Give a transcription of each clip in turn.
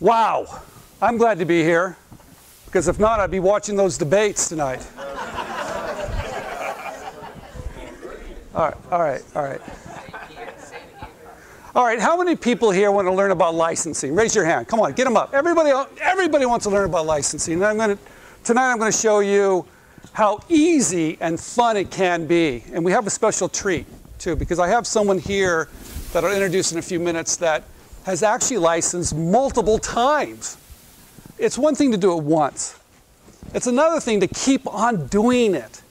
Wow, I'm glad to be here, because if not, I'd be watching those debates tonight. All right. All right, how many people here want to learn about licensing? Raise your hand. Come on, get them up. Everybody wants to learn about licensing. And tonight I'm going to show you how easy and fun it can be. And we have a special treat, too, because I have someone here that I'll introduce in a few minutes that has actually licensed multiple times. It's one thing to do it once. It's another thing to keep on doing it.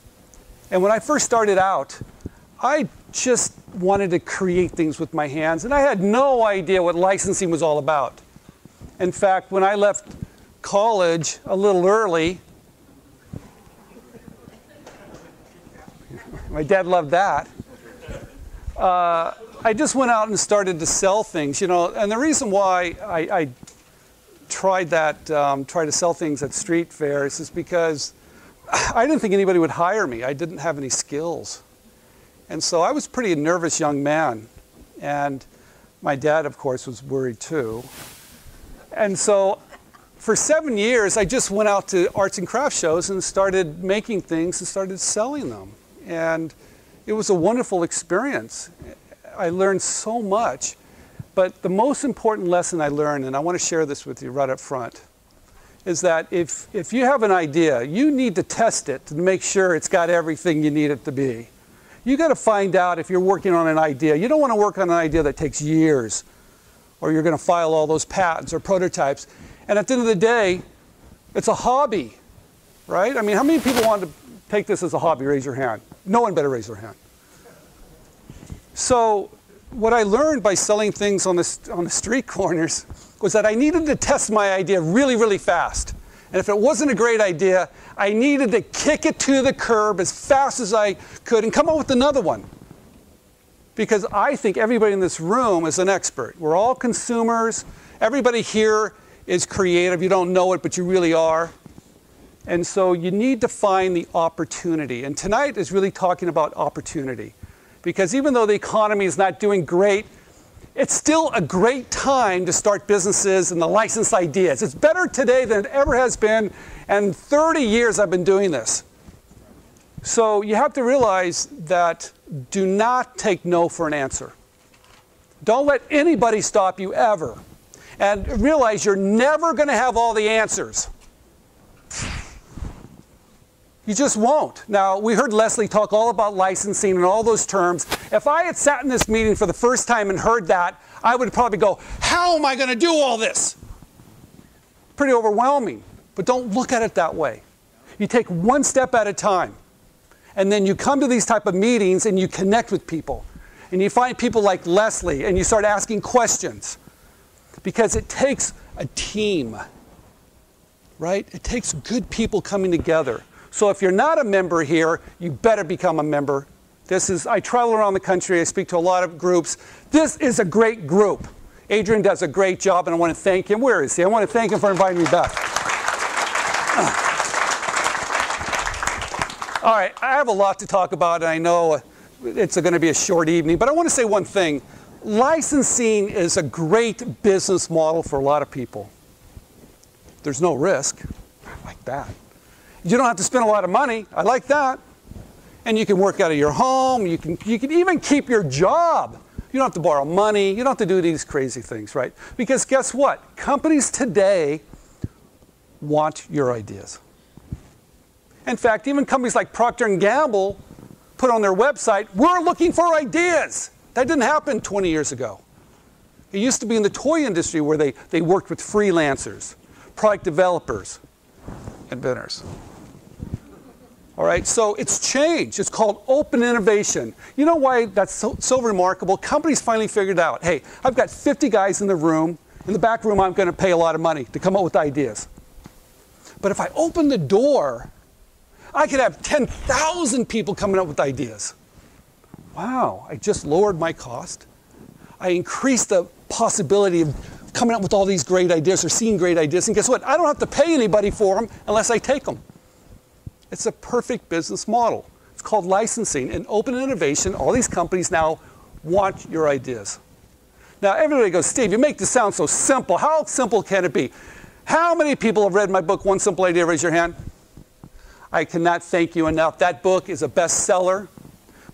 And when I first started out, I just wanted to create things with my hands, and I had no idea what licensing was all about. In fact, when I left college a little early, my dad loved that, I just went out and started to sell things, you know. And the reason why I tried to sell things at street fairs is because I didn't think anybody would hire me. I didn't have any skills. And so I was a pretty nervous young man. And my dad, of course, was worried too. And so for 7 years, I just went out to arts and crafts shows and started making things and started selling them. And it was a wonderful experience. I learned so much. But the most important lesson I learned, and I want to share this with you right up front, is that if you have an idea, you need to test it to make sure it's got everything you need it to be. You got to find out if you're working on an idea. You don't want to work on an idea that takes years, or you're going to file all those patents or prototypes. And at the end of the day, it's a hobby, right? I mean, how many people want to take this as a hobby? Raise your hand. No one better raise their hand. So what I learned by selling things on the street corners was that I needed to test my idea really, really fast. And if it wasn't a great idea, I needed to kick it to the curb as fast as I could and come up with another one. Because I think everybody in this room is an expert. We're all consumers. Everybody here is creative. You don't know it, but you really are. And so you need to find the opportunity. And tonight is really talking about opportunity. Because even though the economy is not doing great, it's still a great time to start businesses and to license ideas. It's better today than it ever has been, and 30 years I've been doing this. So you have to realize that do not take no for an answer. Don't let anybody stop you ever. And realize you're never going to have all the answers. You just won't. Now, we heard Leslie talk all about licensing and all those terms. If I had sat in this meeting for the first time and heard that, I would probably go, how am I going to do all this? Pretty overwhelming. But don't look at it that way. You take one step at a time. And then you come to these type of meetings and you connect with people. And you find people like Leslie and you start asking questions. Because it takes a team, right? It takes good people coming together. So if you're not a member here, you better become a member. I travel around the country. I speak to a lot of groups. This is a great group. Adrian does a great job, and I want to thank him. Where is he? I want to thank him for inviting me back. All right, I have a lot to talk about, and I know it's going to be a short evening, but I want to say one thing. Licensing is a great business model for a lot of people. There's no risk. I like that. You don't have to spend a lot of money. I like that. And you can work out of your home. You can even keep your job. You don't have to borrow money. You don't have to do these crazy things, right? Because guess what? Companies today want your ideas. In fact, even companies like Procter & Gamble put on their website, we're looking for ideas. That didn't happen 20 years ago. It used to be in the toy industry where they worked with freelancers, product developers, inventors. All right, so it's changed. It's called open innovation. You know why that's so remarkable? Companies finally figured out, hey, I've got 50 guys in the room. In the back room, I'm going to pay a lot of money to come up with ideas. But if I open the door, I could have 10,000 people coming up with ideas. Wow, I just lowered my cost. I increased the possibility of coming up with all these great ideas or seeing great ideas. And guess what? I don't have to pay anybody for them unless I take them. It's a perfect business model. It's called licensing. And open innovation, all these companies now want your ideas. Now, everybody goes, Steve, you make this sound so simple. How simple can it be? How many people have read my book, One Simple Idea? Raise your hand. I cannot thank you enough. That book is a bestseller.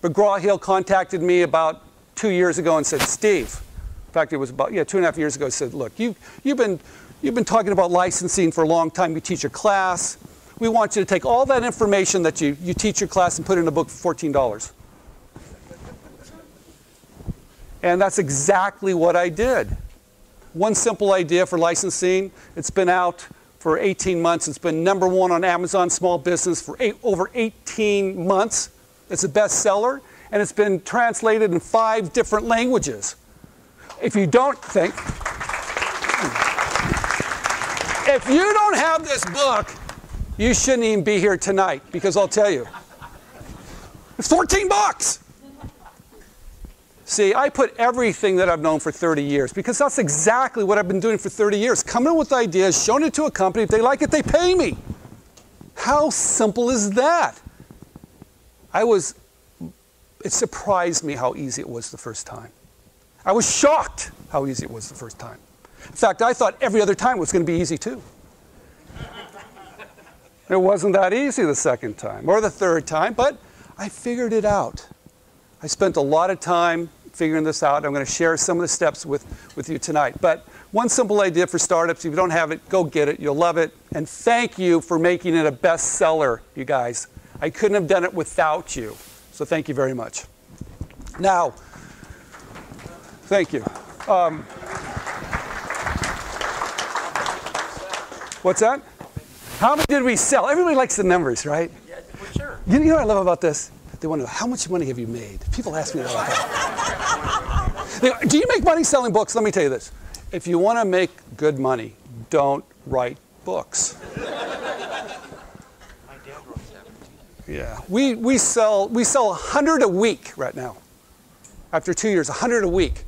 McGraw-Hill contacted me about 2 years ago and said, Steve, in fact, it was about 2.5 years ago, said, look, you've been talking about licensing for a long time. You teach a class. We want you to take all that information that you teach your class and put it in a book for $14. And that's exactly what I did. One Simple Idea for licensing. It's been out for 18 months. It's been #1 on Amazon Small Business for over 18 months. It's a bestseller, and it's been translated in 5 different languages. If you don't think, if you don't have this book, you shouldn't even be here tonight, because I'll tell you, it's 14 bucks. See, I put everything that I've known for 30 years, because that's exactly what I've been doing for 30 years. Coming up with ideas, showing it to a company. If they like it, they pay me. How simple is that? It surprised me how easy it was the first time. I was shocked how easy it was the first time. In fact, I thought every other time was going to be easy too. It wasn't that easy the second time or the third time, but I figured it out. I spent a lot of time figuring this out. I'm going to share some of the steps with you tonight. But One Simple Idea for startups. If you don't have it, go get it. You'll love it. And thank you for making it a bestseller, you guys. I couldn't have done it without you. So thank you very much. Now, thank you. What's that? How many did we sell? Everybody likes the numbers, right? Yeah, for sure. You know what I love about this? They want to know, how much money have you made? People ask me that all the time. Do you make money selling books? Let me tell you this. If you want to make good money, don't write books. My dad wrote 17. Yeah. We sell 100 a week right now. After 2 years, 100 a week.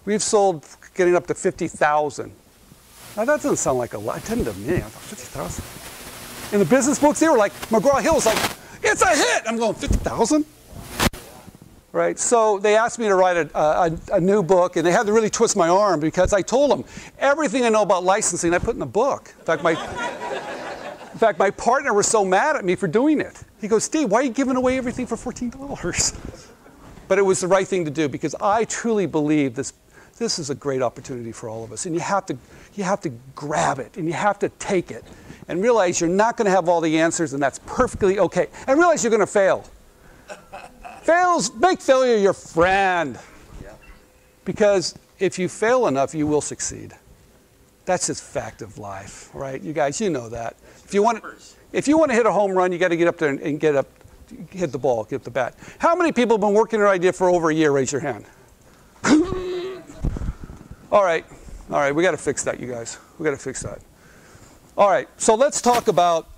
We've sold getting up to 50,000. Now that doesn't sound like a lot. It didn't to me. I thought 50,000. In the business books, they were like, McGraw-Hill was like, it's a hit. I'm going, 50,000? Right? So they asked me to write a new book, and they had to really twist my arm because I told them everything I know about licensing I put in the book. In fact, my partner was so mad at me for doing it. He goes, Steve, why are you giving away everything for $14? But it was the right thing to do because I truly believe this is a great opportunity for all of us. And you have to grab it, and you have to take it. And realize you're not going to have all the answers, and that's perfectly okay. And realize you're going to fail. Make failure your friend. Yeah. Because if you fail enough, you will succeed. That's just fact of life, right? You guys, you know that. If you want to hit a home run, you got to get up there and hit the ball, get the bat. How many people have been working on an idea for over a year? Raise your hand. All right, we got to fix that, you guys. We got to fix that. All right, so let's talk about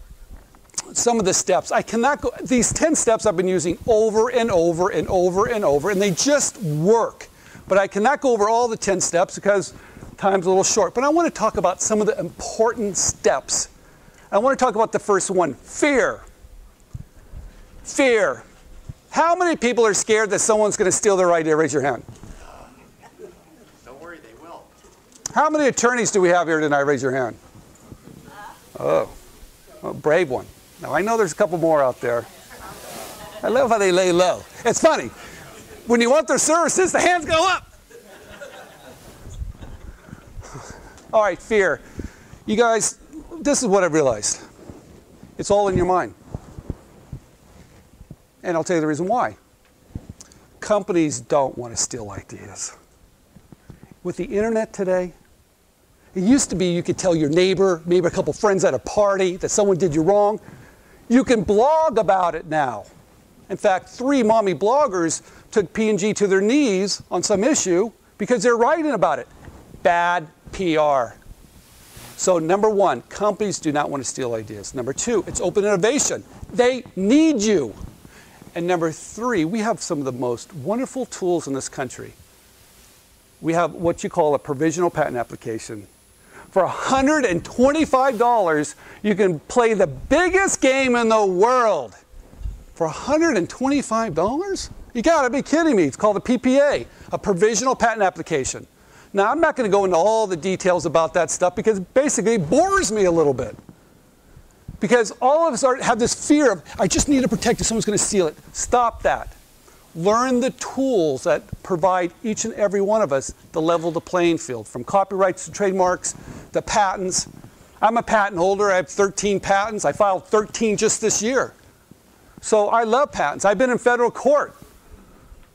some of the steps. I cannot go, these 10 steps I've been using over and over and over and over, and they just work. But I cannot go over all the 10 steps because time's a little short. But I want to talk about some of the important steps. I want to talk about the first one, fear. Fear. How many people are scared that someone's going to steal their idea? Raise your hand. Don't worry, they will. How many attorneys do we have here tonight? Raise your hand. Oh, brave one. Now, I know there's a couple more out there. I love how they lay low. It's funny. When you want their services, the hands go up. All right, fear. You guys, this is what I've realized. It's all in your mind. And I'll tell you the reason why. Companies don't want to steal ideas. With the internet today, it used to be you could tell your neighbor, maybe a couple friends at a party, that someone did you wrong. You can blog about it now. In fact, 3 mommy bloggers took P&G to their knees on some issue because they're writing about it. Bad PR. So number 1, companies do not want to steal ideas. Number 2, it's open innovation. They need you. And number 3, we have some of the most wonderful tools in this country. We have what you call a provisional patent application. For $125, you can play the biggest game in the world. For $125? You gotta be kidding me. It's called a PPA. a provisional patent application. Now, I'm not going to go into all the details about that stuff because basically it bores me a little bit. Because all of us have this fear of, I just need to protect it, someone's going to steal it. Stop that. Learn the tools that provide each and every one of us to level the playing field, from copyrights to trademarks to patents. I'm a patent holder. I have 13 patents. I filed 13 just this year. So I love patents. I've been in federal court.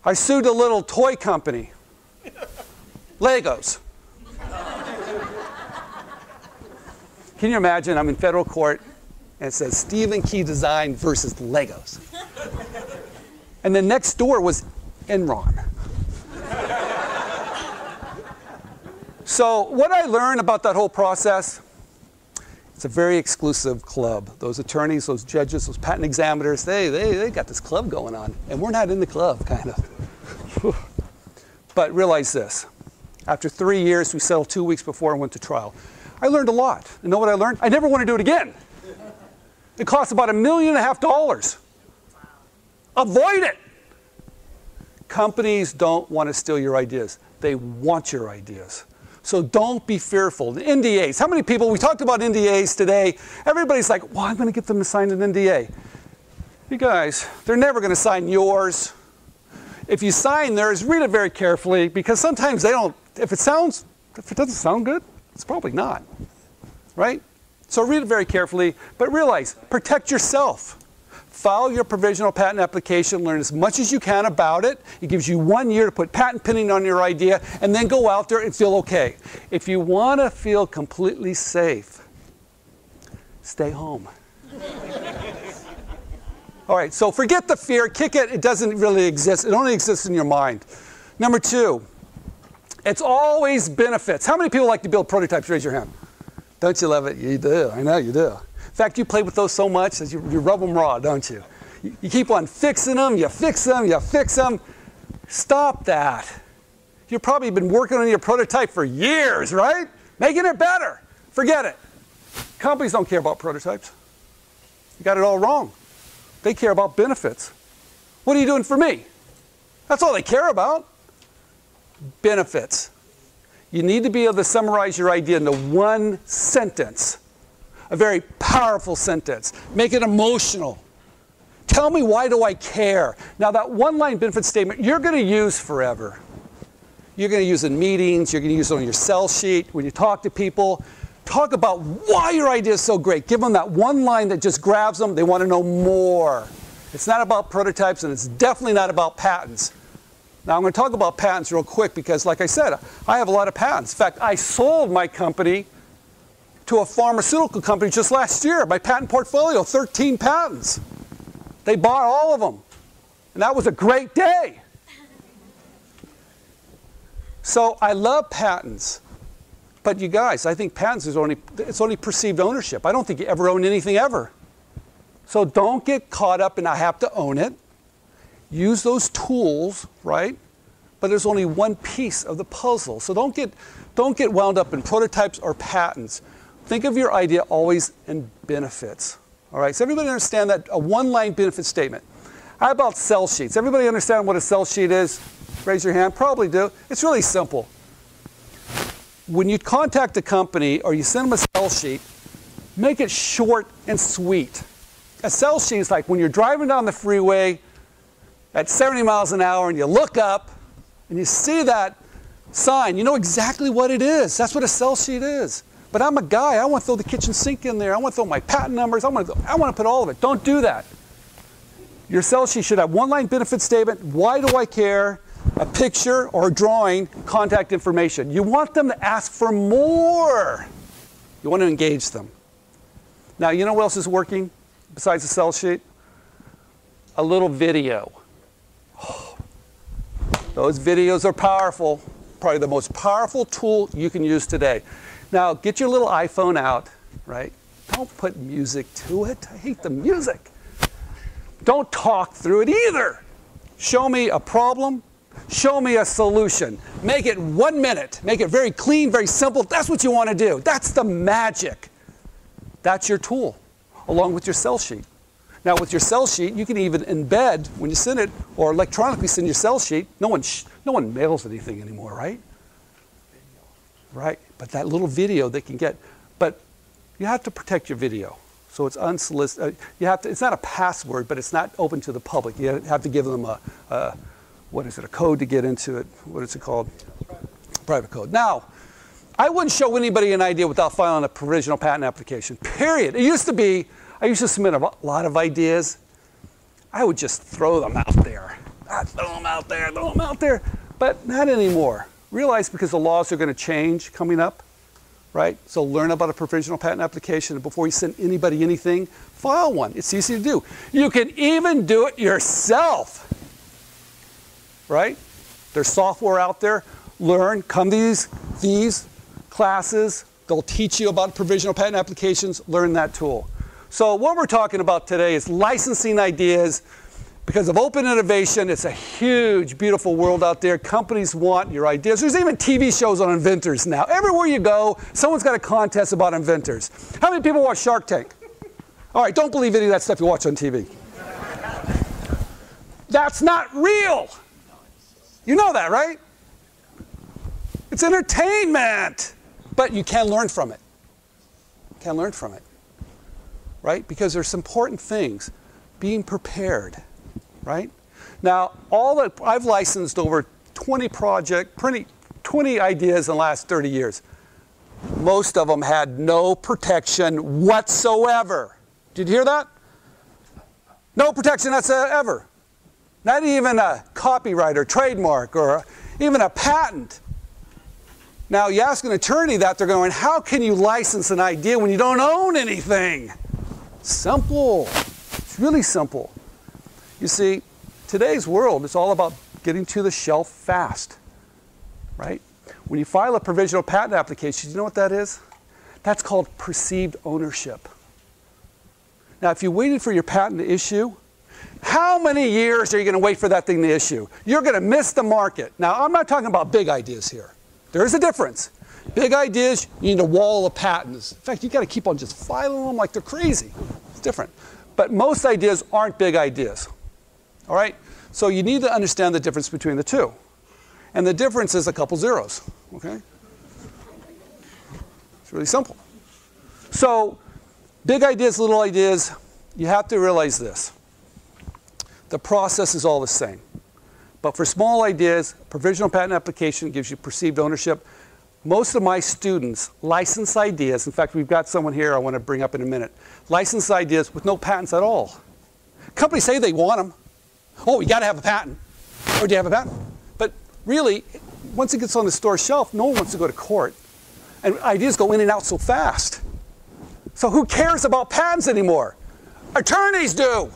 I sued a little toy company, Legos. Can you imagine? I'm in federal court, and it says Stephen Key Design versus Legos. And then next door was Enron. So what I learned about that whole process, it's a very exclusive club. Those attorneys, those judges, those patent examiners, they got this club going on. And we're not in the club, kind of. But realize this. After 3 years, we settled 2 weeks before I went to trial. I learned a lot. You know what I learned? I never want to do it again. It costs about $1.5 million. Avoid it. Companies don't want to steal your ideas. They want your ideas. So don't be fearful. The NDAs. How many people, we talked about NDAs today. Everybody's like, well, I'm going to get them to sign an NDA. You guys, they're never going to sign yours. If you sign theirs, read it very carefully, because sometimes they don't, if it doesn't sound good, it's probably not. Right? So read it very carefully, but realize, protect yourself. File your provisional patent application, learn as much as you can about it. It gives you 1 year to put patent pending on your idea, and then go out there and feel okay. If you want to feel completely safe, stay home. All right, so forget the fear, kick it. It doesn't really exist. It only exists in your mind. Number 2, it's always benefits. How many people like to build prototypes? Raise your hand. Don't you love it? You do. I know you do. In fact, you play with those so much that you rub them raw, don't you? You keep on fixing them, you fix them, you fix them. Stop that. You've probably been working on your prototype for years, right? Making it better. Forget it. Companies don't care about prototypes. You got it all wrong. They care about benefits. What are you doing for me? That's all they care about. Benefits. You need to be able to summarize your idea into one sentence. A very powerful sentence. Make it emotional. Tell me, why do I care? Now, that one-line benefit statement, you're going to use forever. You're going to use in meetings. You're going to use it on your sell sheet. When you talk to people, talk about why your idea is so great. Give them that one line that just grabs them. They want to know more. It's not about prototypes, and it's definitely not about patents. Now, I'm going to talk about patents real quick because, like I said, I have a lot of patents. In fact, I sold my company to a pharmaceutical company just last year. My patent portfolio, 13 patents. They bought all of them. And that was a great day. So I love patents. But you guys, I think patents is only perceived ownership. I don't think you ever own anything ever. So don't get caught up in I have to own it. Use those tools, right? But there's only one piece of the puzzle. So don't get wound up in prototypes or patents. Think of your idea always in benefits. All right, so everybody understand that a one-line benefit statement. How about sell sheets? Everybody understand what a sell sheet is? Raise your hand. Probably do. It's really simple. When you contact a company or you send them a sell sheet, make it short and sweet. A sell sheet is like when you're driving down the freeway at 70 miles an hour and you look up and you see that sign. You know exactly what it is. That's what a sell sheet is. But I'm a guy. I want to throw the kitchen sink in there. I want to throw my patent numbers. I want to put all of it. Don't do that. Your sell sheet should have one-line benefit statement. Why do I care? A picture or a drawing, contact information. You want them to ask for more. You want to engage them. Now, you know what else is working besides the sell sheet? A little video. Oh, those videos are powerful. Probably the most powerful tool you can use today. Now, get your little iPhone out, right? Don't put music to it. I hate the music. Don't talk through it either. Show me a problem. Show me a solution. Make it 1 minute. Make it very clean, very simple. That's what you want to do. That's the magic. That's your tool, along with your sell sheet. Now with your sell sheet, you can even embed when you send it or electronically send your sell sheet. No one mails anything anymore, right? Right, but that little video they can get. But you have to protect your video. So it's unsolicited. It's not a password, but it's not open to the public. You have to give them a code to get into it. What is it called? Private code. Now, I wouldn't show anybody an idea without filing a provisional patent application, period. It used to be, I used to submit a lot of ideas. I would just throw them out there. Throw them out there, throw them out there. But not anymore. Realize because the laws are going to change coming up, right? So learn about a provisional patent application, and before you send anybody anything, file one. It's easy to do. You can even do it yourself, right? There's software out there. Learn, come to these classes. They'll teach you about provisional patent applications. Learn that tool. So what we're talking about today is licensing ideas. Because of open innovation, it's a huge, beautiful world out there. Companies want your ideas. There's even TV shows on inventors now. Everywhere you go, someone's got a contest about inventors. How many people watch Shark Tank? All right, don't believe any of that stuff you watch on TV. That's not real. You know that, right? It's entertainment. But you can learn from it. You can learn from it. Right? Because there's some important things. Being prepared. Right? Now, I've licensed over 20 ideas in the last 30 years. Most of them had no protection whatsoever. Did you hear that? No protection whatsoever. Not even a copyright or trademark or even a patent. Now, you ask an attorney that, they're going, how can you license an idea when you don't own anything? Simple. It's really simple. You see, today's world is all about getting to the shelf fast, right? When you file a provisional patent application, you know what that is? That's called perceived ownership. Now, if you waited for your patent to issue, how many years are you going to wait for that thing to issue? You're going to miss the market. Now, I'm not talking about big ideas here. There is a difference. Big ideas, you need a wall of patents. In fact, you've got to keep on just filing them like they're crazy. It's different. But most ideas aren't big ideas. All right? So you need to understand the difference between the two. And the difference is a couple zeros. Okay? It's really simple. So big ideas, little ideas, you have to realize this. The process is all the same. But for small ideas, provisional patent application gives you perceived ownership. Most of my students license ideas. In fact, we've got someone here I want to bring up in a minute. License ideas with no patents at all. Companies say they want them. Oh, you got to have a patent. Or do you have a patent? But really, once it gets on the store shelf, no one wants to go to court. And ideas go in and out so fast. So who cares about patents anymore? Attorneys do.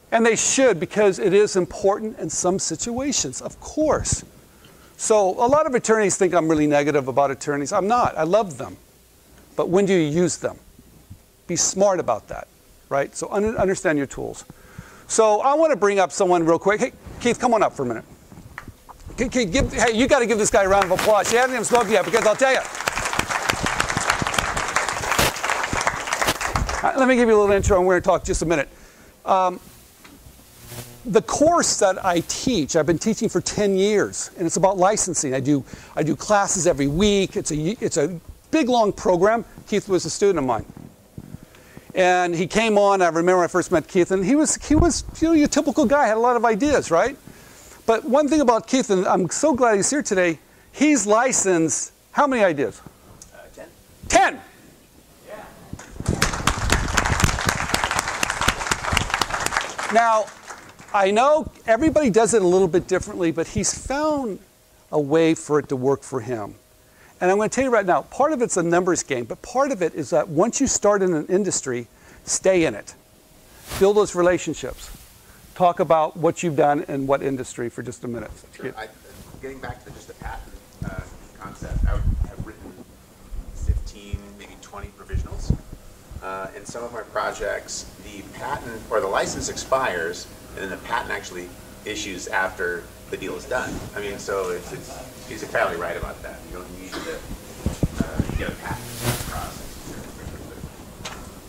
And they should, because it is important in some situations, of course. So a lot of attorneys think I'm really negative about attorneys. I'm not. I love them. But when do you use them? Be smart about that, right? So understand your tools. So I want to bring up someone real quick. Hey, Keith, come on up for a minute. Hey, you got to give this guy a round of applause. He hasn't even spoken yet, because I'll tell you. Let me give you a little intro, and we're going to talk just a minute. The course that I teach, I've been teaching for 10 years, and it's about licensing. I do classes every week. It's a big, long program. Keith was a student of mine. And he came on, I remember I first met Keith, and he was your typical guy, had a lot of ideas, right? But one thing about Keith, and I'm so glad he's here today, he's licensed how many ideas? 10. 10! Yeah. Now, I know everybody does it a little bit differently, but he's found a way for it to work for him. And I'm going to tell you right now, part of it's a numbers game, but part of it is that once you start in an industry, stay in it. Build those relationships. Talk about what you've done in what industry for just a minute. Sure. Getting back to just the patent concept, I've written 15, maybe 20 provisionals. In some of my projects, the patent or the license expires, and then the patent actually issues after the deal is done. I mean, so he's entirely right about that. You don't need to get a patent process.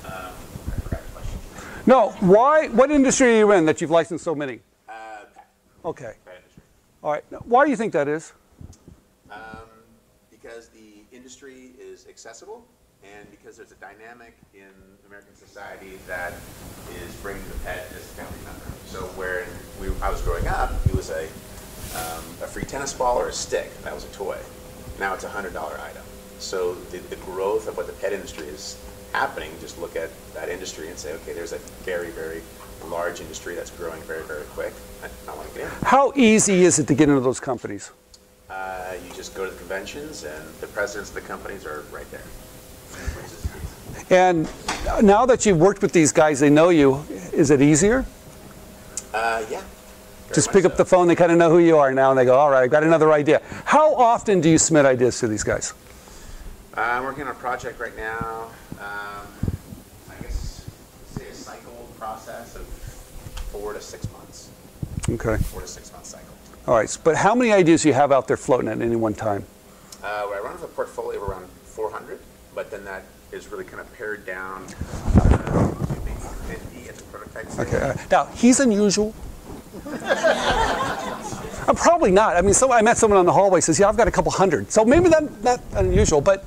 I forgot the question. No, why? What industry are you in that you've licensed so many? Okay. Industry. All right. Now, why do you think that is? Because the industry is accessible, and because there's a dynamic in American society that is bringing the pet as a family member. So where I was growing up, it was a free tennis ball or a stick. That was a toy. Now it's a $100 item. So the growth of what the pet industry is happening, just look at that industry and say, okay, there's a very, very large industry that's growing very, very quick. I want to get in. How easy is it to get into those companies? You just go to the conventions, and the presidents of the companies are right there. And now that you've worked with these guys, they know you. Is it easier? Yeah. Just pick up the phone, they kind of know who you are now, and they go, all right, I've got another idea. How often do you submit ideas to these guys? I'm working on a project right now. I guess, say a cycle process of 4 to 6 months. Okay. 4 to 6 month cycle. All right, but how many ideas do you have out there floating at any one time? I run with a portfolio of around 400, but then that is really kind of pared down to maybe 50 at the prototype stage. Okay. Now, he's unusual. I'm probably not. I mean, I met someone on the hallway who says, yeah, I've got a couple hundred. So maybe that's not unusual, but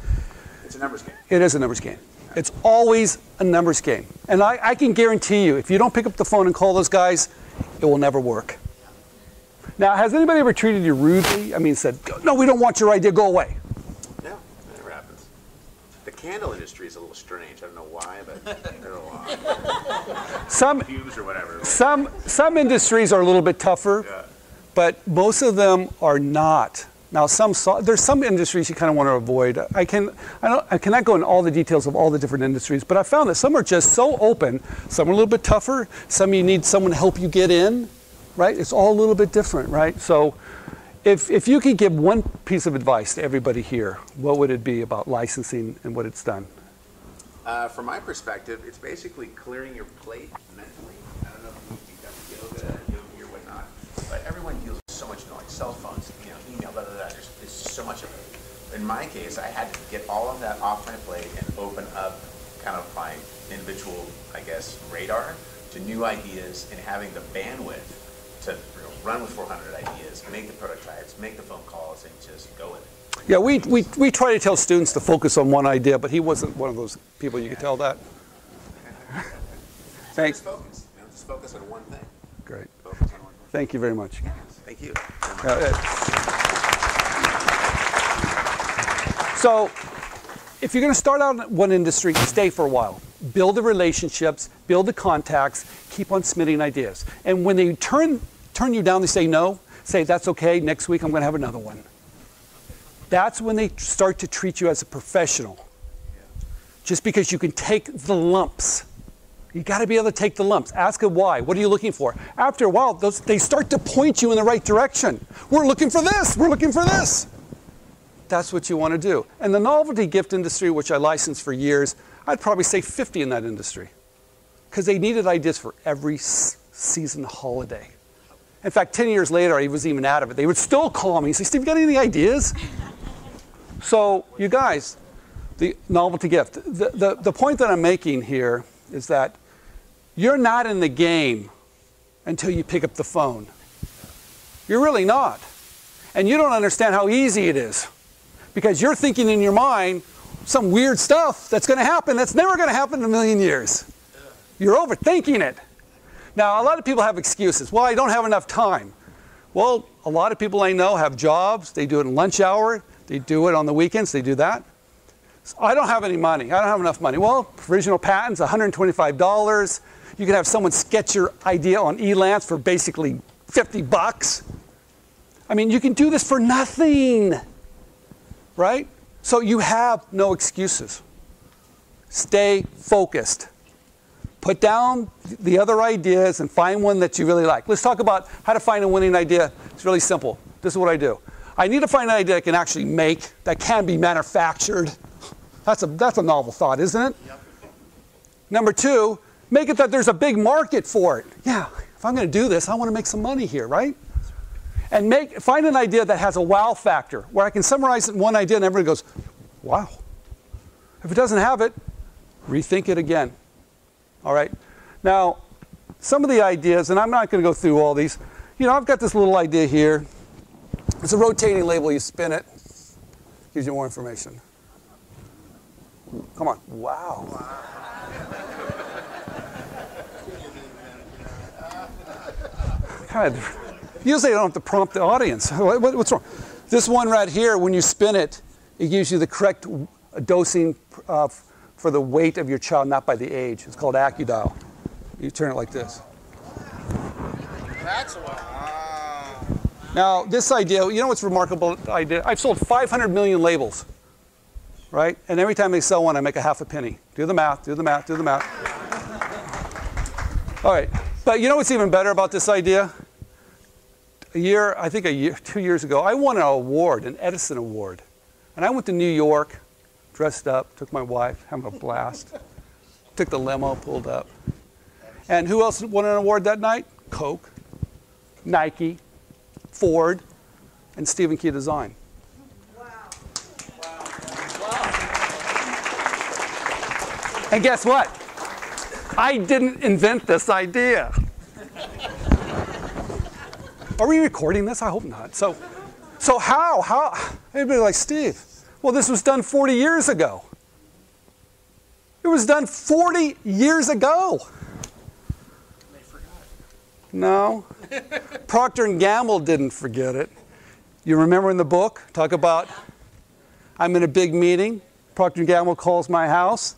it's a numbers game. It is a numbers game. It's always a numbers game. And I can guarantee you, if you don't pick up the phone and call those guys, it will never work. Now, has anybody ever treated you rudely? I mean, said, no, we don't want your idea, go away. No, that never happens. The candle industry is a little strange. I don't know why, but there are a lot. Some Fuse or whatever. Some industries are a little bit tougher, Yeah. but most of them are not. Now, there's some industries you kind of want to avoid. I cannot go into all the details of all the different industries, but I found that some are just so open. Some are a little bit tougher. Some you need someone to help you get in, right? It's all a little bit different, right? So if you could give one piece of advice to everybody here, what would it be about licensing and what it's done? From my perspective, it's basically clearing your plate mentally. I don't know if you've done yoga or whatnot, but everyone deals with so much noise, cell phones, email, blah, blah, blah. There's so much of it. In my case, I had to get all of that off my plate and open up kind of my individual, I guess, radar to new ideas and having the bandwidth to run with 400 ideas, make the prototypes, make the phone calls, and just go with it. Yeah, we try to tell students to focus on one idea, but he wasn't one of those people. You could tell that. Thanks. Just focus. Just focus on one thing. Great. Focus on one thing. Thank you very much. Thank you. So, if you're going to start out in one industry, stay for a while. Build the relationships, build the contacts, keep on submitting ideas. And when they turn you down, they say no, say that's okay, next week I'm going to have another one. That's when they start to treat you as a professional. Just because you can take the lumps. You got to be able to take the lumps. Ask them why. What are you looking for? After a while, they start to point you in the right direction. We're looking for this. We're looking for this. That's what you want to do. And the novelty gift industry, which I licensed for years, I'd probably say 50 in that industry. Because they needed ideas for every season holiday. In fact, 10 years later, I was even out of it. They would still call me and say, Steve, you got any ideas? So, you guys, the novelty gift. The point that I'm making here is that you're not in the game until you pick up the phone. You're really not. And you don't understand how easy it is. Because you're thinking in your mind some weird stuff that's going to happen that's never going to happen in a million years. You're overthinking it. Now, a lot of people have excuses. Well, I don't have enough time. Well, a lot of people I know have jobs. They do it in lunch hour. They do it on the weekends. They do that. So I don't have any money. I don't have enough money. Well, provisional patents, $125. You can have someone sketch your idea on Elance for basically $50. I mean, you can do this for nothing, right? So you have no excuses. Stay focused. Put down the other ideas and find one that you really like. Let's talk about how to find a winning idea. It's really simple. This is what I do. I need to find an idea I can actually make, that can be manufactured. That's a novel thought, isn't it? Yep. Number two, make it that there's a big market for it. Yeah, if I'm going to do this, I want to make some money here, right? And find an idea that has a wow factor, where I can summarize it in one idea and everybody goes, wow. If it doesn't have it, rethink it again. All right? Now, some of the ideas, and I'm not going to go through all these. You know, I've got this little idea here. It's a rotating label. You spin it. Gives you more information. Come on. Wow. God, usually I don't have to prompt the audience. What's wrong? This one right here, when you spin it, it gives you the correct dosing for the weight of your child, not by the age. It's called AccuDial. You turn it like this. That's wow. Now, this idea, you know what's remarkable idea? I've sold 500 million labels, right? And every time they sell one, I make a half a penny. Do the math, do the math, do the math. All right, but you know what's even better about this idea? I think 2 years ago, I won an award, an Edison Award. And I went to New York, dressed up, took my wife, having a blast. Took the limo, pulled up. And who else won an award that night? Coke, Nike, Ford, and Stephen Key Design. Wow. And guess what? I didn't invent this idea. Are we recording this? I hope not. So how? Everybody like, Steve, well, this was done 40 years ago. It was done 40 years ago. They forgot. No. Procter & Gamble didn't forget it. You remember in the book, talk about, I'm in a big meeting. Procter & Gamble calls my house.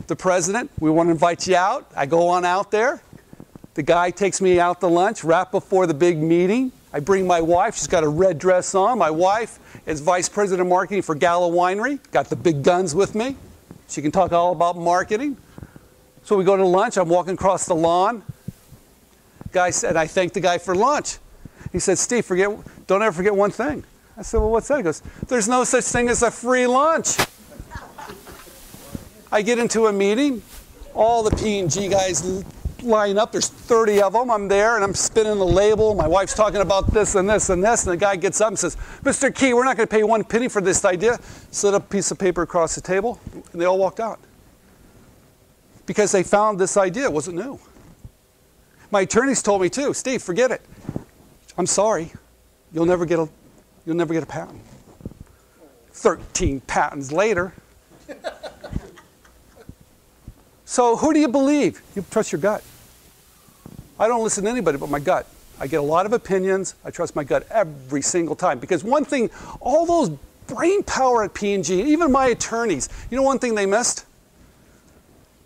The president, we want to invite you out. I go on out there. The guy takes me out to lunch right before the big meeting. I bring my wife. She's got a red dress on. My wife is vice president of marketing for Gallo Winery. Got the big guns with me. She can talk all about marketing. So we go to lunch. I'm walking across the lawn. Guy said, I thanked the guy for lunch. He said, Steve, don't ever forget one thing. I said, well, what's that? He goes, there's no such thing as a free lunch. I get into a meeting. All the P&G guys line up. There's 30 of them. I'm there, and I'm spinning the label. My wife's talking about this and this and this, and the guy gets up and says, Mr. Key, we're not going to pay one penny for this idea. Slid a piece of paper across the table, and they all walked out. Because they found this idea. It wasn't new. My attorneys told me, too, Steve, forget it. I'm sorry. You'll never get a patent. 13 patents later. So who do you believe? You trust your gut. I don't listen to anybody but my gut. I get a lot of opinions. I trust my gut every single time. Because one thing, all those brain power at P&G, even my attorneys, you know one thing they missed?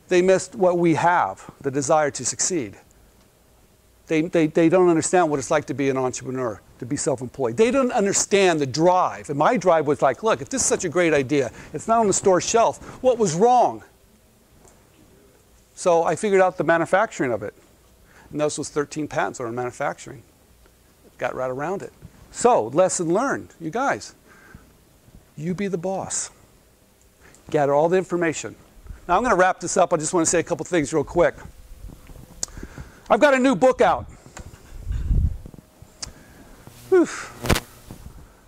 They missed what we have, the desire to succeed. They don't understand what it's like to be an entrepreneur, to be self-employed. They don't understand the drive. And my drive was like, look, if this is such a great idea, it's not on the store shelf, what was wrong? So I figured out the manufacturing of it. And those was 13 patents on manufacturing. Got right around it. So, lesson learned. You guys, you be the boss. Gather all the information. Now I'm going to wrap this up. I just want to say a couple things real quick. I've got a new book out. Whew.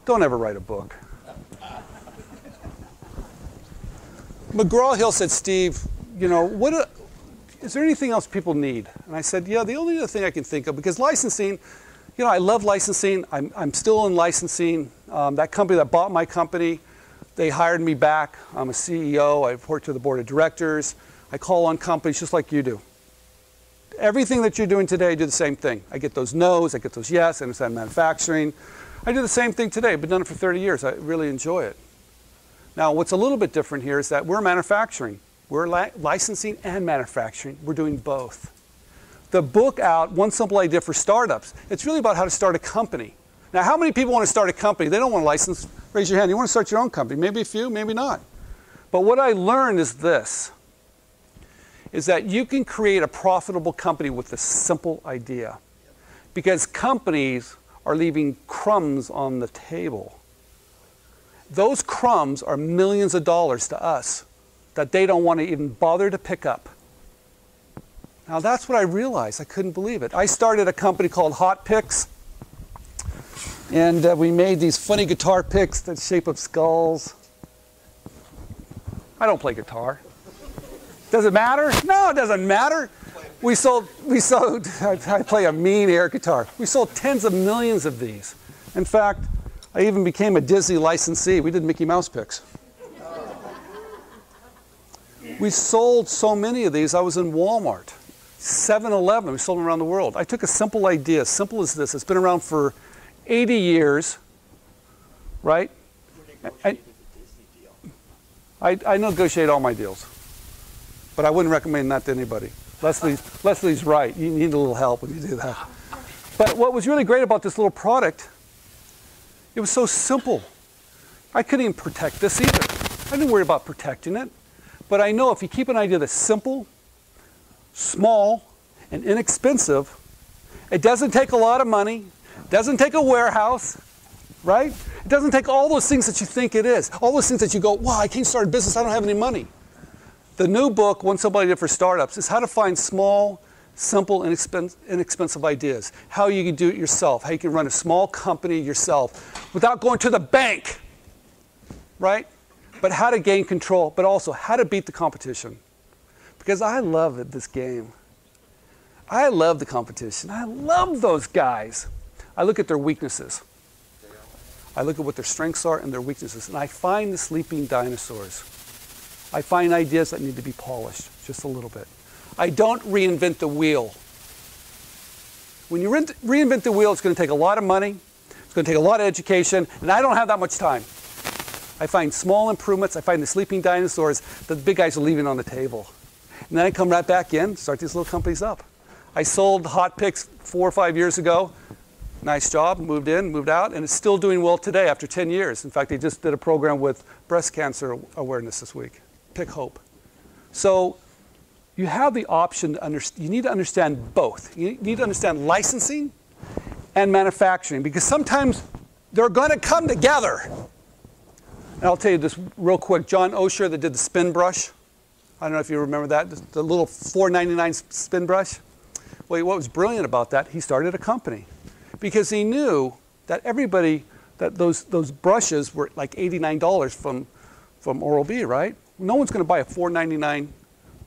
Don't ever write a book. McGraw-Hill said, Steve, you know, is there anything else people need? And I said, yeah, the only other thing I can think of, because licensing, you know, I love licensing. I'm still in licensing. That company that bought my company, they hired me back. I'm a CEO. I report to the board of directors. I call on companies just like you do. Everything that you're doing today, I do the same thing. I get those no's, I get those yes, I understand manufacturing. I do the same thing today. I've been doing it for 30 years. I really enjoy it. Now, what's a little bit different here is that we're manufacturing. We're licensing and manufacturing. We're doing both. The book out, One Simple Idea for Startups, it's really about how to start a company. Now, how many people want to start a company? They don't want a license. Raise your hand. You want to start your own company. Maybe a few, maybe not. But what I learned is this, is that you can create a profitable company with a simple idea. Because companies are leaving crumbs on the table. Those crumbs are millions of dollars to us that they don't want to even bother to pick up. Now that's what I realized. I couldn't believe it. I started a company called Hot Picks. And we made these funny guitar picks that shape of skulls. I don't play guitar. Does it matter? No, it doesn't matter. I play a mean air guitar. We sold tens of millions of these. In fact, I even became a Disney licensee. We did Mickey Mouse picks. We sold so many of these, I was in Walmart, 7-Eleven, we sold them around the world. I took a simple idea, simple as this. It's been around for 80 years, right? I negotiate all my deals, but I wouldn't recommend that to anybody. Leslie's right. You need a little help when you do that. But what was really great about this little product, it was so simple. I couldn't even protect this either. I didn't worry about protecting it. But I know if you keep an idea that's simple, small, and inexpensive, it doesn't take a lot of money, doesn't take a warehouse, right? It doesn't take all those things that you think it is. All those things that you go, wow, I can't start a business, I don't have any money. The new book, One Somebody Did for Startups, is how to find small, simple, inexpensive ideas. How you can do it yourself, how you can run a small company yourself without going to the bank, right? But how to gain control, but also how to beat the competition. Because I love this game. I love the competition. I love those guys. I look at their weaknesses. I look at what their strengths are and their weaknesses. And I find the sleeping dinosaurs. I find ideas that need to be polished just a little bit. I don't reinvent the wheel. When you reinvent the wheel, it's going to take a lot of money. It's going to take a lot of education. And I don't have that much time. I find small improvements. I find the sleeping dinosaurs that the big guys are leaving on the table. And then I come right back in, start these little companies up. I sold Hot Picks 4 or 5 years ago. Nice job, moved in, moved out, and it's still doing well today after 10 years. In fact, they just did a program with breast cancer awareness this week. Pick Hope. So you have the option to understand, you need to understand both. You need to understand licensing and manufacturing, because sometimes they're going to come together. And I'll tell you this real quick. John Osher that did the spin brush. I don't know if you remember that, the little $4.99 spin brush. Well, what was brilliant about that, he started a company because he knew that everybody, that those brushes were like $89 from Oral-B, right? No one's going to buy a $4.99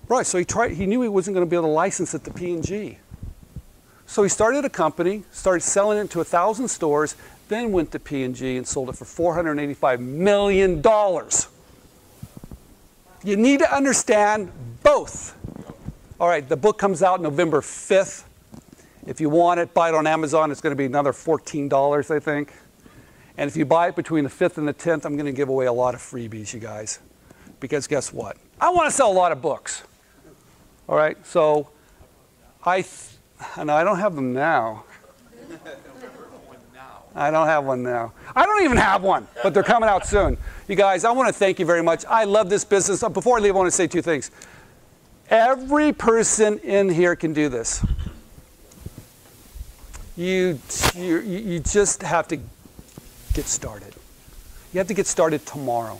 brush. So he knew he wasn't going to be able to license it to P&G. So he started a company, started selling it to 1,000 stores, then went to P&G and sold it for $485 million. You need to understand both. All right, the book comes out November 5th. If you want it, buy it on Amazon. It's going to be another $14, I think. And if you buy it between the 5th and the 10th, I'm going to give away a lot of freebies, you guys. Because guess what? I want to sell a lot of books. All right, so I don't have them now. I don't have one now. I don't even have one, but they're coming out soon. You guys, I want to thank you very much. I love this business. Before I leave, I want to say 2 things. Every person in here can do this. You just have to get started. You have to get started tomorrow.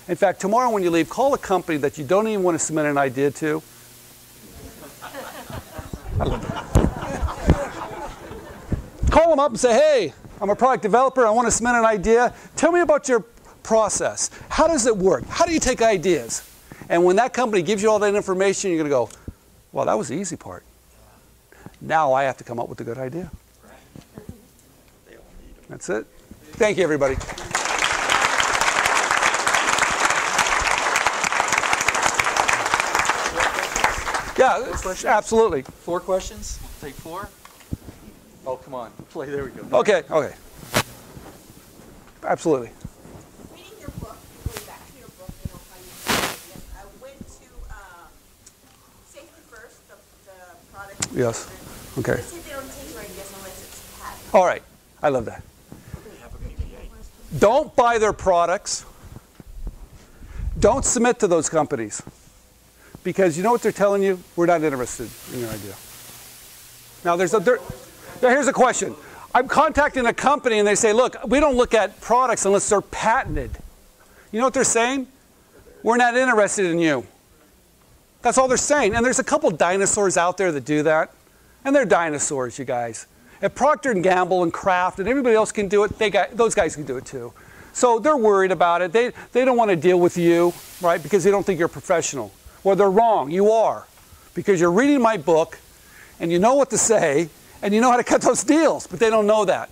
In fact, tomorrow when you leave, call a company that you don't even want to submit an idea to. I love that. Call them up and say, hey, I'm a product developer. I want to submit an idea. Tell me about your process. How does it work? How do you take ideas? And when that company gives you all that information, you're going to go, well, that was the easy part. Now I have to come up with a good idea. That's it. Thank you, everybody. Yeah, absolutely. 4 questions? Take 4? Oh, come on. Play. There we go. Okay. Absolutely. Reading your book, going back to your book, you know, how you ideas, I went to Safety First, the product. Yes. Okay. They say they don't take your ideas unless it's patented. All right. I love that. Don't buy their products. Don't submit to those companies. Because you know what they're telling you? We're not interested in your idea. Now, here's a question. I'm contacting a company and they say, look, we don't look at products unless they're patented. You know what they're saying? We're not interested in you. That's all they're saying. And there's a couple dinosaurs out there that do that. And they're dinosaurs, you guys. If Procter & Gamble and Kraft and everybody else can do it, those guys can do it too. So they're worried about it. They don't want to deal with you, right, because they don't think you're a professional. Well, they're wrong. You are. because you're reading my book and you know what to say and you know how to cut those deals, but they don't know that,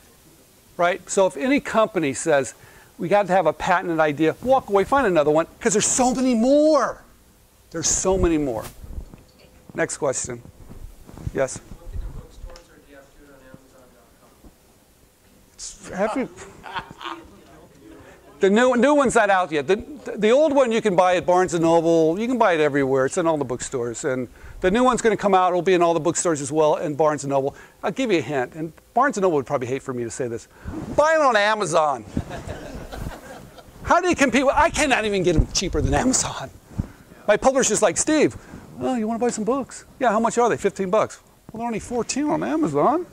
right? So if any company says, we got to have a patented idea, walk away, find another one, because there's so many more. There's so many more. Next question. Yes? Look in the bookstores, or do you have to do it on Amazon.com? The new one's not out yet. The old one you can buy at Barnes & Noble. You can buy it everywhere. It's in all the bookstores. And the new one's going to come out. It'll be in all the bookstores as well, and Barnes & Noble. I'll give you a hint. And Barnes & Noble would probably hate for me to say this. Buy it on Amazon. How do you compete with? I cannot even get them cheaper than Amazon. My publisher's like, Steve, oh, you want to buy some books? Yeah, how much are they? $15. Well, they're only $14 on Amazon.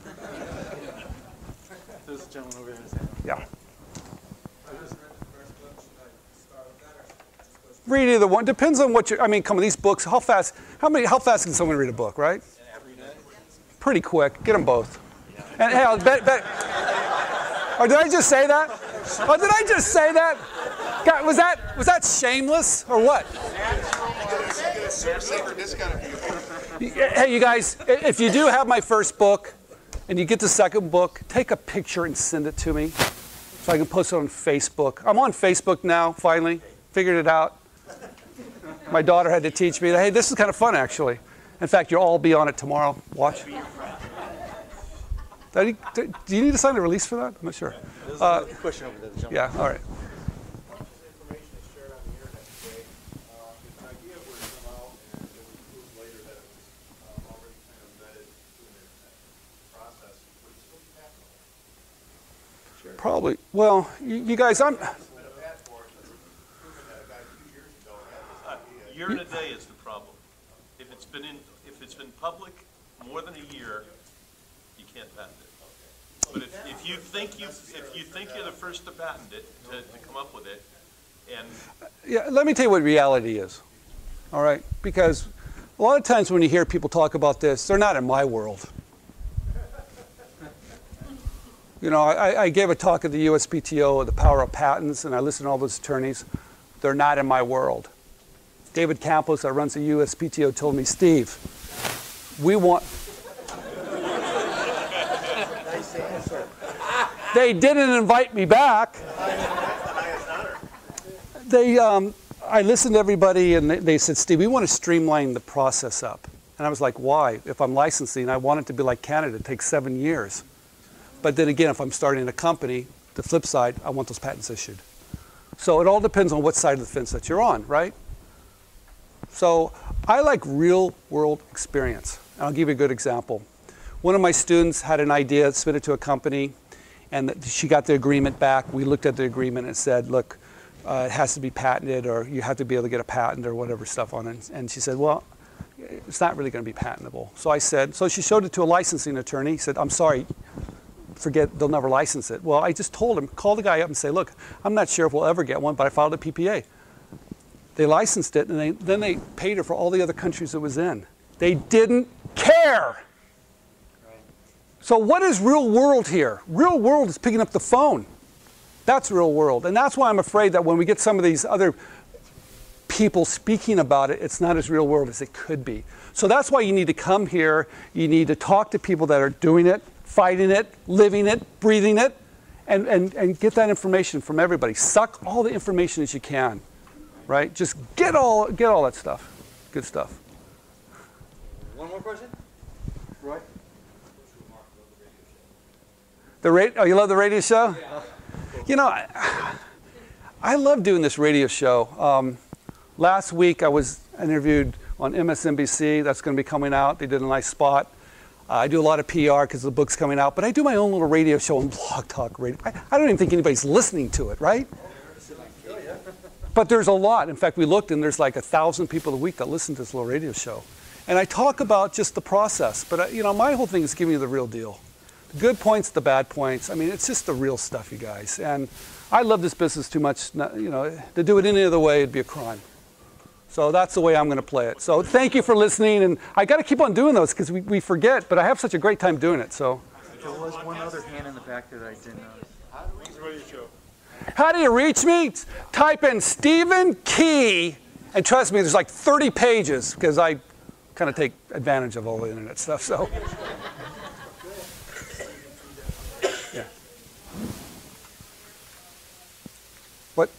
There's a gentleman over here. Yeah. Read either one. Depends on what you. I mean, come on, these books. How fast can someone read a book, right? Pretty quick. Get them both. And hey, I'll bet. Oh, did I just say that? Oh, did I just say that? God, was that shameless or what? Hey, you guys, if you do have my first book and you get the second book, take a picture and send it to me so I can post it on Facebook. I'm on Facebook now, finally. Figured it out. My daughter had to teach me that, hey, this is kind of fun, actually. In fact, you'll all be on it tomorrow. Watch. Do you need to sign a release for that? I'm not sure. There's a question over there. Yeah, all right. Information is shared on the internet today. If an idea were to come out and it was proved later that it was already kind of embedded to an internet process, would it still be patentable? Probably. Well, you guys, I'm. Year and a day is the problem. If it's been public more than a year, you can't patent it. But if you think you're the first to patent it, to come up with it, and Yeah, let me tell you what reality is. All right, because a lot of times when you hear people talk about this, they're not in my world. You know, I gave a talk at the USPTO, The Power of Patents, and I listened to all those attorneys. They're not in my world. David Campos, that runs the USPTO, told me, Steve, we want... They didn't invite me back. I listened to everybody, and they said, Steve, we want to streamline the process up. And I was like, why? If I'm licensing, I want it to be like Canada. It takes 7 years. But then again, if I'm starting a company, the flip side, I want those patents issued. So it all depends on what side of the fence that you're on, right? So I like real world experience. And I'll give you a good example. One of my students had an idea, submitted to a company, and she got the agreement back. We looked at the agreement and said, look, it has to be patented, or you have to be able to get a patent or whatever stuff on it. And she said, well, it's not really going to be patentable. So I said, so she showed it to a licensing attorney. He said, I'm sorry, forget, they'll never license it. Well, I just told him, call the guy up and say, look, I'm not sure if we'll ever get one, but I filed a PPA. They licensed it, and then they paid her for all the other countries it was in. They didn't care. So what is real world here? Real world is picking up the phone. That's real world. And that's why I'm afraid that when we get some of these other people speaking about it, it's not as real world as it could be. So that's why you need to come here. You need to talk to people that are doing it, fighting it, living it, breathing it, and get that information from everybody. Suck all the information as you can, right? Just get all that stuff. Good stuff. One more question? Roy? Oh, you love the radio show? Yeah. You know, I love doing this radio show. Last week I was interviewed on MSNBC. That's going to be coming out. They did a nice spot. I do a lot of PR because the book's coming out, but I do my own little radio show on Blog Talk Radio. I don't even think anybody's listening to it, right? But there's a lot. In fact, we looked, and there's like 1,000 people a week that listen to this little radio show. And I talk about just the process, but you know, my whole thing is giving you the real deal. The good points, the bad points. I mean, it's just the real stuff, you guys. And I love this business too much, you know, to do it any other way, it'd be a crime. So that's the way I'm going to play it. So thank you for listening, and I got to keep on doing those because we forget, but I have such a great time doing it. So There was one other hand in the back that I didn't notice. how do you reach me? Type in Stephen Key, and trust me, there's like 30 pages because I kind of take advantage of all the internet stuff. So, yeah. What?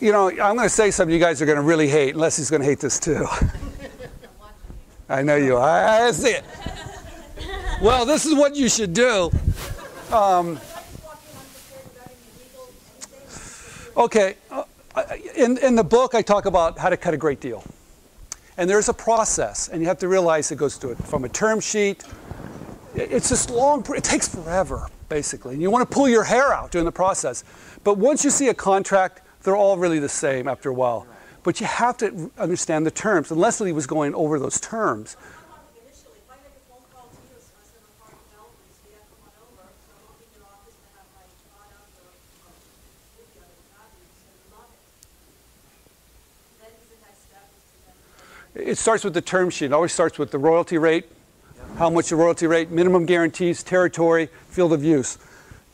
You know, I'm going to say something you guys are going to really hate, unless he's going to hate this too. I know you are. I see it. Well, this is what you should do. Okay, in the book I talk about how to cut a great deal. And there's a process, and you have to realize it goes to it from a term sheet. It's just long, it takes forever, basically. And you want to pull your hair out during the process. But once you see a contract, they're all really the same after a while. But you have to understand the terms. And Leslie was going over those terms. It starts with the term sheet. It always starts with the royalty rate, how much the royalty rate, minimum guarantees, territory, field of use.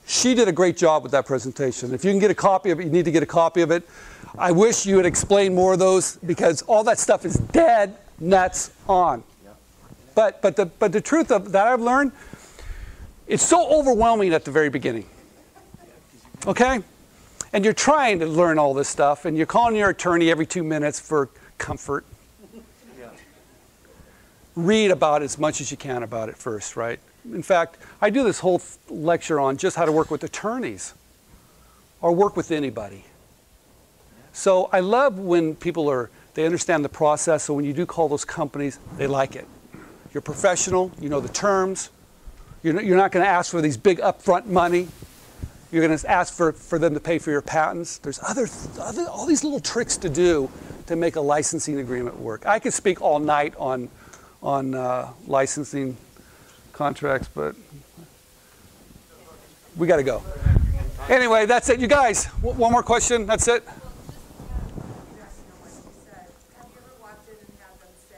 She did a great job with that presentation. If you can get a copy of it, you need to get a copy of it. I wish you would explain more of those, because all that stuff is dead nuts on. But the truth of that I've learned, it's so overwhelming at the very beginning. Okay? And you're trying to learn all this stuff, and you're calling your attorney every 2 minutes for comfort. Read about as much as you can about it first, right? In fact, I do this whole lecture on just how to work with attorneys or work with anybody. So I love when people they understand the process, so when you do call those companies, they like it. You're professional, you know the terms, you're not going to ask for these big upfront money. You're going to ask for them to pay for your patents. There's all these little tricks to do to make a licensing agreement work. I could speak all night on licensing contracts, but we got to go. Anyway, that's it. You guys, one more question. That's it. Have you ever watched it and had them say,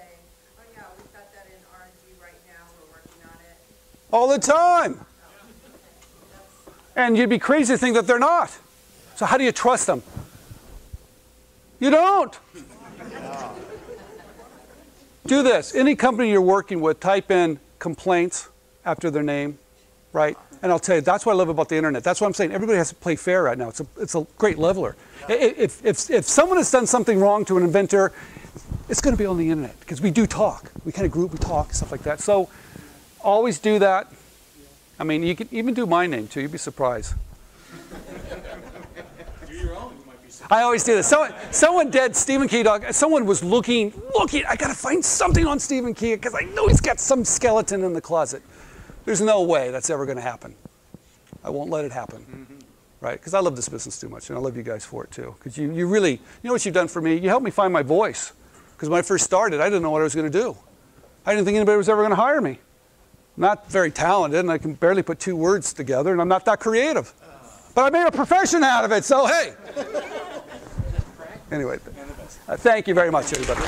"Oh yeah, we've got that in R&D right now. We're working on it." All the time. And you'd be crazy to think that they're not. So how do you trust them? You don't. Do this. Any company you're working with, type in complaints after their name, right? And I'll tell you, that's what I love about the internet. That's what I'm saying. Everybody has to play fair right now. It's a great leveler. If someone has done something wrong to an inventor, it's going to be on the internet, because we do talk. We kind of group, we talk, stuff like that. So always do that. I mean, you can even do my name too. You'd be surprised. I always do this. Someone did Stephen Key dog. Someone was looking. I got to find something on Stephen Key, because I know he's got some skeleton in the closet. There's no way that's ever going to happen. I won't let it happen, right? Because I love this business too much, and I love you guys for it too. Because you really, you know what you've done for me? You helped me find my voice. Because when I first started, I didn't know what I was going to do. I didn't think anybody was ever going to hire me. I'm not very talented, and I can barely put 2 words together, and I'm not that creative. But I made a profession out of it, so hey. Anyway, thank you very much, everybody.